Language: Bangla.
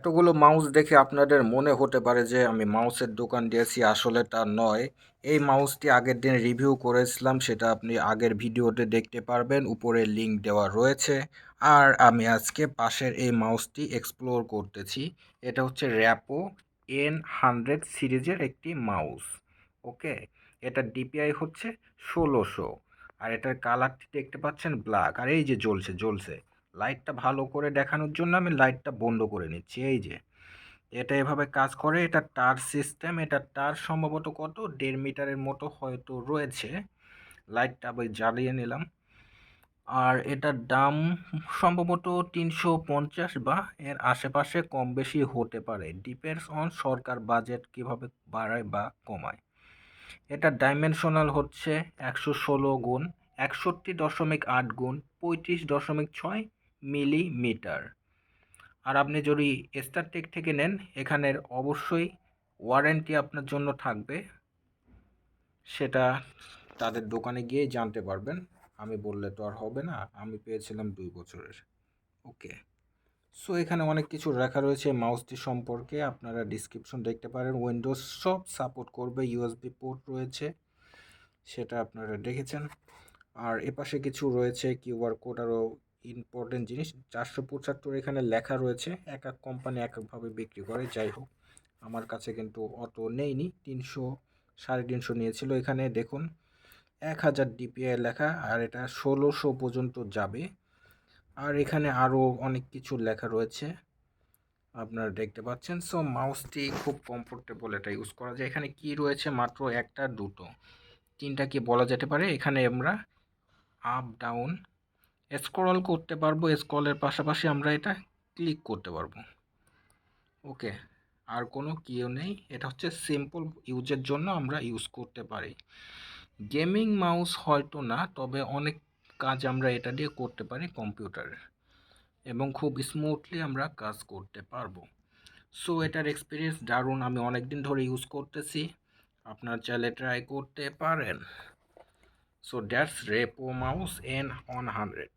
এতগুলো মাউস দেখে আপনাদের মনে হতে পারে যে আমি মাউসের দোকান দিয়েছি, আসলে তা নয়। এই মাউসটি আগের দিন রিভিউ করেছিলাম, সেটা আপনি আগের ভিডিওতে দেখতে পারবেন, উপরে লিংক দেওয়া রয়েছে। আর আমি আজকে পাশের এই মাউসটি এক্সপ্লোর করতেছি। এটা হচ্ছে র্যাপো N100 সিরিজের একটি মাউস। ওকে, এটার ডিপিআই হচ্ছে 1600, আর এটার কালারটি দেখতে পাচ্ছেন ব্ল্যাক। আর এই যে জ্বলছে জ্বলছে, লাইটটা ভালো করে দেখানোর জন্য আমি লাইটটা বন্ধ করে নিচ্ছি। এই যে এটা এভাবে কাজ করে। এটা টার সিস্টেম, এটা টার সম্ভবত কত 1.5 মিটারের মতো হয়তো রয়েছে। লাইটটা আবার জ্বালিয়ে নিলাম। আর এটার দাম সম্ভবত 350 বা এর আশেপাশে, কম বেশি হতে পারে, ডিপেন্ডস অন সরকার বাজেট কিভাবে বাড়ায় বা কমায়। এটার ডাইমেনশনাল হচ্ছে 116 × 61.8 × 35.6 মিলিমিটার। আর আপনি যদি স্টারটেক থেকে নেন, এখানের অবশ্যই ওয়ারেন্টি আপনার জন্য থাকবে, সেটা তাদের দোকানে গিয়ে জানতে পারবেন। আমি বললে তো আর হবে না, আমি পেয়েছিলাম 2 বছরের। ওকে, সো এখানে অনেক কিছু লেখা রয়েছে মাউসটি সম্পর্কে, আপনারা ডিসক্রিপশন দেখতে পারেন। উইন্ডোজ সব সাপোর্ট করবে, ইউএসবি পোর্ট রয়েছে, সেটা আপনারা দেখেছেন। আর এপাশে কিছু রয়েছে কিউআর কোড, আরও ইম্পর্টেন্ট জিনিস 475 এখানে লেখা রয়েছে। এক এক কোম্পানি এক একভাবে বিক্রি করে, যাই হোক আমার কাছে কিন্তু অত নেইনি, 300 350 নিয়েছিল। এখানে দেখুন 1000 ডিপিআই লেখা, আর এটা 1600 পর্যন্ত যাবে। আর এখানে আরও অনেক কিছু লেখা রয়েছে, আপনারা দেখতে পাচ্ছেন। সো মাউসটি খুব কমফোর্টেবল, এটা ইউজ করা যায়। এখানে কি রয়েছে, মাত্র একটা দুটো তিনটা কি বলা যেতে পারে। এখানে আমরা আপ ডাউন স্ক্রল করতে পারবো, স্ক্রলের পাশাপাশি আমরা এটা ক্লিক করতে পারবো। ওকে, আর কোনো কিও নেই। এটা হচ্ছে সিম্পল ইউজের জন্য আমরা ইউজ করতে পারি। গেমিং মাউস হয়তো না, তবে অনেক কাজ আমরা এটা দিয়ে করতে পারি কম্পিউটারের, এবং খুব স্মুথলি আমরা কাজ করতে পারবো। সো এটার এক্সপিরিয়েন্স দারুণ, আমি অনেক দিন ধরে ইউজ করতেছি, আপনার চাইলে ট্রাই করতে পারেন। So that's repo mouse N100।